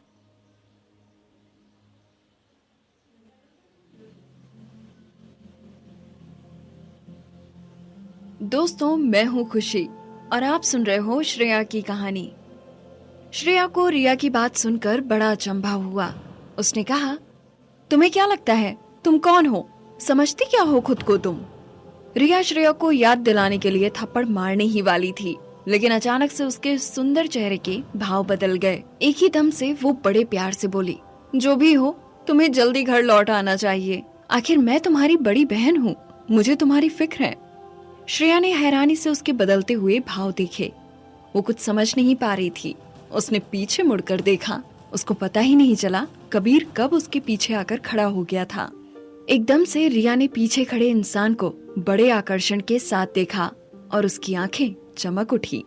दोस्तों, मैं हूँ खुशी और आप सुन रहे हो श्रेया की कहानी। श्रेया को रिया की बात सुनकर बड़ा अचंभा हुआ। उसने कहा, तुम्हें क्या लगता है तुम कौन हो? समझती क्या हो खुद को तुम? रिया श्रेया को याद दिलाने के लिए थप्पड़ मारने ही वाली थी, लेकिन अचानक से उसके सुंदर चेहरे के भाव बदल गए। एक ही दम से वो बड़े प्यार से बोली, जो भी हो तुम्हें जल्दी घर लौट आना चाहिए। आखिर मैं तुम्हारी बड़ी बहन हूँ, मुझे तुम्हारी फिक्र है। श्रेया ने हैरानी से उसके बदलते हुए भाव देखे। वो कुछ समझ नहीं पा रही थी। उसने पीछे मुड़कर देखा। उसको पता ही नहीं चला कबीर कब उसके पीछे आकर खड़ा हो गया था। एकदम से रिया ने पीछे खड़े इंसान को बड़े आकर्षण के साथ देखा और उसकी आंखें चमक उठी।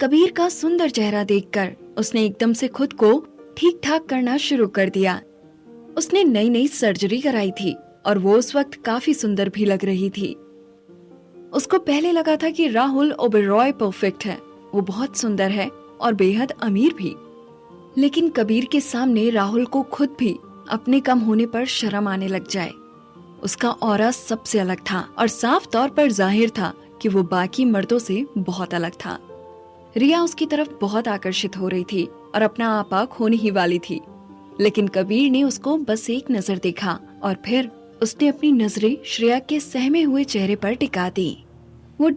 कबीर का सुंदर चेहरा देखकर उसने एकदम से खुद को ठीक ठाक करना शुरू कर दिया। उसने नई नई सर्जरी कराई थी और वो उस वक्त काफी सुंदर भी लग रही थी। उसको पहले लगा था कि राहुल ओबेरॉय परफेक्ट है, वो बहुत सुंदर है और बेहद अमीर भी। लेकिन कबीर के सामने राहुल को खुद भी अपने कम होने पर शर्म आने लग जाए। उसका ऑरा सबसे अलग था और साफ तौर पर जाहिर था कि वो बाकी मर्दों से बहुत अलग था। रिया उसकी तरफ बहुत आकर्षित हो रही थी और अपना आपा खोने ही वाली थी, लेकिन कबीर ने उसको बस एक नजर देखा और फिर उसने अपनी नजरें श्रेया के सहमे हुए चेहरे पर टिका दी। वो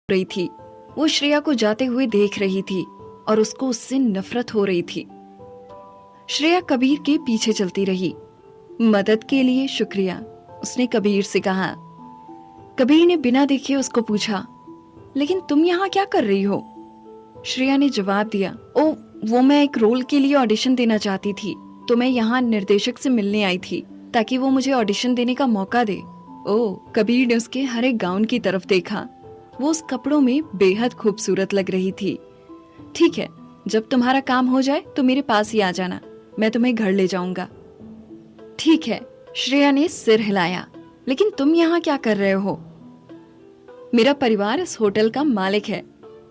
रही थी। वो श्रेया को जाते हुए देख रही थी और उसको उससे नफरत हो रही थी। श्रेया कबीर के पीछे चलती रही। मदद के लिए शुक्रिया, उसने कबीर से कहा। कबीर ने बिना देखे उसको पूछा, लेकिन तुम यहाँ क्या कर रही हो? श्रेया ने जवाब दिया, ओ वो मैं एक रोल के लिए ऑडिशन देना चाहती थी, तो मैं यहाँ निर्देशक से मिलने आई थी ताकि वो मुझे ऑडिशन देने का मौका दे। ओ, कबीर ने उसके हर एक गाउन की तरफ देखा। वो उस कपड़ों में बेहद खूबसूरत लग रही थी। ठीक है, जब तुम्हारा काम हो जाए तो मेरे पास ही आ जाना, मैं तुम्हें घर ले जाऊंगा। ठीक है, श्रेया ने सिर हिलाया। लेकिन तुम यहाँ क्या कर रहे हो? मेरा परिवार इस होटल का मालिक है,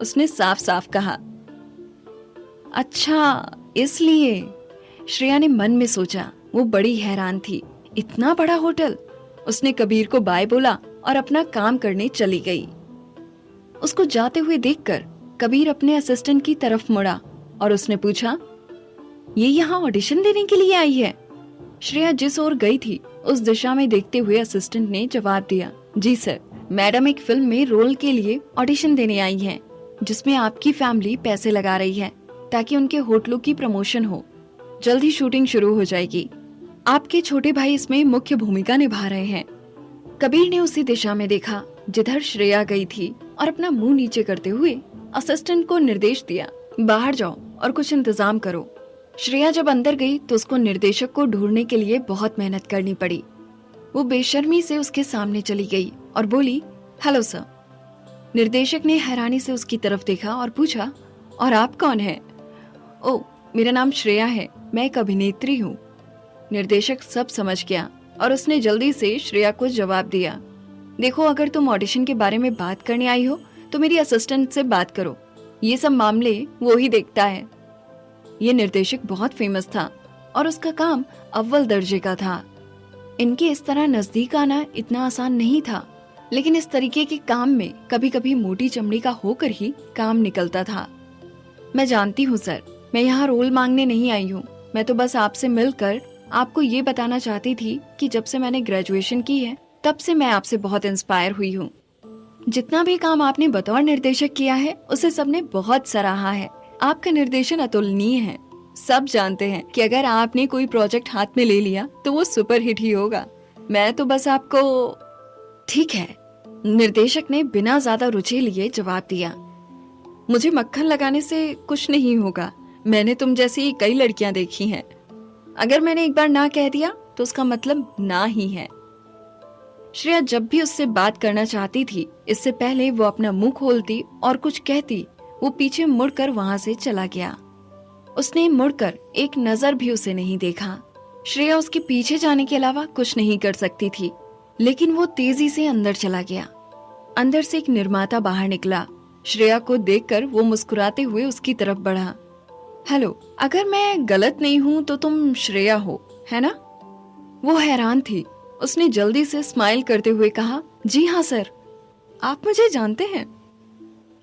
उसने साफ साफ कहा। अच्छा, इसलिए? श्रेया ने मन में सोचा। वो बड़ी हैरान थी। इतना बड़ा होटल? उसने कबीर को बाय बोला और अपना काम करने चली गई। उसको जाते हुए देखकर कबीर अपने असिस्टेंट की तरफ मुड़ा और उसने पूछा, ये यहाँ ऑडिशन देने के लिए आई है? श्रेया जिस ओर गई थी उस दिशा में देखते हुए असिस्टेंट ने जवाब दिया, जी सर, मैडम एक फिल्म में रोल के लिए ऑडिशन देने आई हैं, जिसमें आपकी फैमिली पैसे लगा रही है ताकि उनके होटलों की प्रमोशन हो। जल्द ही शूटिंग शुरू हो जाएगी। आपके छोटे भाई इसमें मुख्य भूमिका निभा रहे हैं। कबीर ने उसी दिशा में देखा जिधर श्रेया गई थी और अपना मुंह नीचे करते हुए असिस्टेंट को निर्देश दिया, बाहर जाओ और कुछ इंतजाम करो। श्रेया जब अंदर गई तो उसको निर्देशक को ढूंढने के लिए बहुत मेहनत करनी पड़ी। वो बेशर्मी से उसके सामने चली गई और बोली, हेलो सर। निर्देशक ने हैरानी से उसकी तरफ देखा और पूछा, और आप कौन हैं? ओ, मेरा नाम श्रेया है, मैं एक अभिनेत्री हूँ। निर्देशक सब समझ गया और उसने जल्दी से श्रेया को जवाब दिया, देखो, अगर तुम ऑडिशन के बारे में बात करने आई हो तो मेरी असिस्टेंट से बात करो, ये सब मामले वो ही देखता है। ये निर्देशक बहुत फेमस था और उसका काम अव्वल दर्जे का था। इनके इस तरह नजदीक आना इतना आसान नहीं था, लेकिन इस तरीके के काम में कभी कभी मोटी चमड़ी का होकर ही काम निकलता था। मैं जानती हूँ सर, मैं यहाँ रोल मांगने नहीं आई हूँ। मैं तो बस आपसे मिलकर आपको ये बताना चाहती थी कि जब से मैंने ग्रेजुएशन की है तब से मैं आपसे बहुत इंस्पायर हुई हूँ। जितना भी काम आपने बतौर निर्देशक किया है उसे सबने बहुत सराहा है। आपका निर्देशन अतुलनीय है। सब जानते हैं कि अगर आपने कोई प्रोजेक्ट हाथ में ले लिया तो वो सुपर हिट ही होगा। मैं तो बस आपको। ठीक है, निर्देशक ने बिना ज्यादा रुचि लिए जवाब दिया, मुझे मक्खन लगाने से कुछ नहीं होगा। मैंने तुम जैसी कई लड़कियां देखी हैं। अगर मैंने एक बार ना कह दिया तो उसका मतलब ना ही है। श्रेया जब भी उससे बात करना चाहती थी, इससे पहले वो अपना मुंह खोलती और कुछ कहती, वो पीछे मुड़कर वहां से चला गया। उसने मुड़कर एक नजर भी उसे नहीं देखा। श्रेया उसके पीछे जाने के अलावा कुछ नहीं कर सकती थी, लेकिन वो तेजी से अंदर चला गया। अंदर से एक निर्माता बाहर निकला। श्रेया को देखकर वो मुस्कुराते हुए उसकी तरफ बढ़ा। हेलो, अगर मैं गलत नहीं हूँ तो तुम श्रेया हो, है ना? वो हैरान थी। उसने जल्दी से स्माइल करते हुए कहा, जी हाँ सर। आप मुझे जानते हैं?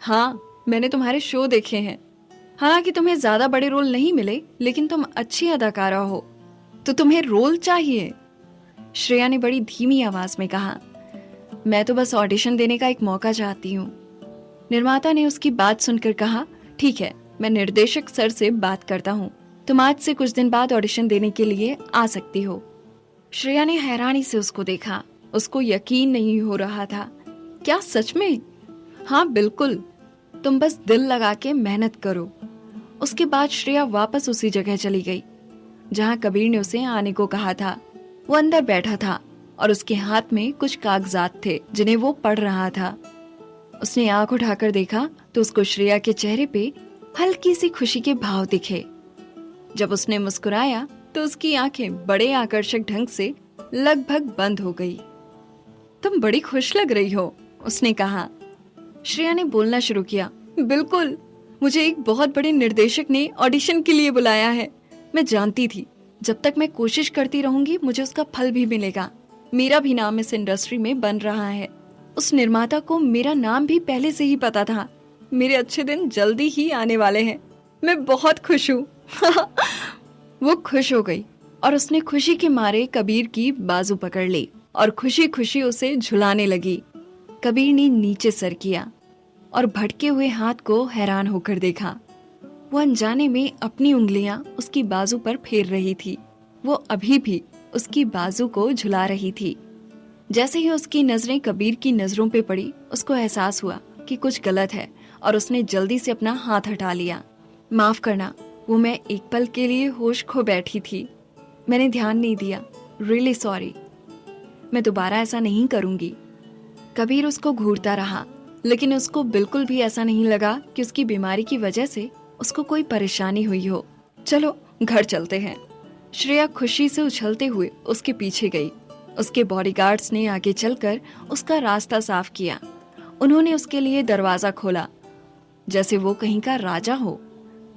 हाँ, मैंने तुम्हारे शो देखे हैं। हालांकि तुम्हें ज्यादा बड़े रोल नहीं मिले, लेकिन तुम अच्छी अदाकारा हो, तो तुम्हें रोल चाहिए। श्रेया ने बड़ी धीमी आवाज में कहा, मैं तो बस ऑडिशन देने का एक मौका चाहती हूँ। निर्माता ने उसकी बात सुनकर कहा, ठीक है, मैं निर्देशक सर से बात करता हूँ। तुम आज से कुछ दिन बाद ऑडिशन देने के लिए आ सकती हो। श्रेया ने हैरानी से उसको देखा। उसको यकीन नहीं हो रहा था। क्या सच में? हाँ बिल्कुल, तुम बस दिल लगा के मेहनत करो। उसके बाद श्रेया वापस उसी जगह चली गई जहाँ कबीर ने उसे आने को कहा था। वो अंदर बैठा था और उसके हाथ में कुछ कागजात थे जिन्हें वो पढ़ रहा था। उसने आंख उठाकर देखा तो उसको श्रेया के चेहरे पे हल्की सी खुशी के भाव दिखे। जब उसने मुस्कुराया तो उसकी आंखें बड़े आकर्षक ढंग से लगभग बंद हो गई। तुम बड़ी खुश लग रही हो, उसने कहा। श्रेया ने बोलना शुरू किया, बिल्कुल, मुझे एक बहुत बड़े निर्देशक ने ऑडिशन के लिए बुलाया है। मैं जानती थी जब तक मैं कोशिश करती रहूंगी मुझे उसका फल भी मिलेगा। मेरा भी नाम इस इंडस्ट्री में बन रहा है। उस निर्माता को मेरा नाम भी पहले से ही पता था। मेरे अच्छे दिन जल्दी ही आने वाले हैं। मैं बहुत खुश हूँ। वो खुश हो गई और उसने खुशी के मारे कबीर की बाजू पकड़ ली और खुशी खुशी उसे झुलाने लगी। कबीर ने नीचे सर किया और भटके हुए हाथ को हैरान होकर देखा। वो अनजाने में अपनी उंगलियां उसकी बाजू पर फेर रही थी। वो अभी भी उसकी बाजू को झुला रही थी। जैसे ही उसकी नजरें कबीर की नजरों पे पड़ी, उसको एहसास हुआ कि कुछ गलत है और उसने जल्दी से अपना हाथ हटा लिया। माफ करना, वो मैं एक पल के लिए होश खो बैठी थी। मैंने ध्यान नहीं दिया। Really sorry. मैं दोबारा ऐसा नहीं करूंगी। कबीर उसको घूरता रहा, लेकिन उसको बिल्कुल भी ऐसा नहीं लगा कि उसकी बीमारी की वजह से उसको कोई परेशानी हुई हो। चलो घर चलते हैं। श्रेया खुशी से उछलते हुए उसके पीछे गई। उसके बॉडीगार्ड्स ने आगे चलकर उसका रास्ता साफ किया। उन्होंने उसके लिए दरवाजा खोला जैसे वो कहीं का राजा हो।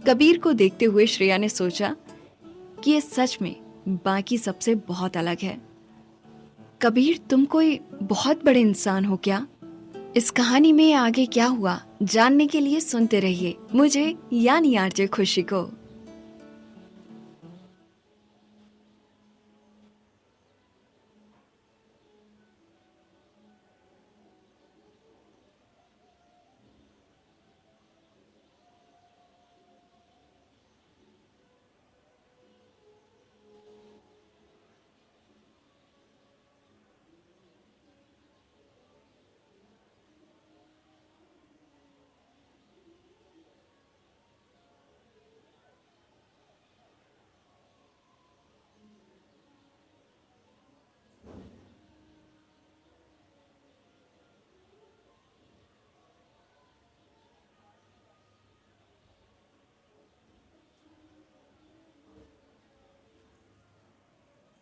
कबीर को देखते हुए श्रेया ने सोचा कि ये सच में बाकी सबसे बहुत अलग है। कबीर, तुम कोई बहुत बड़े इंसान हो क्या? इस कहानी में आगे क्या हुआ जानने के लिए सुनते रहिए मुझे यानी आरजे खुशी को।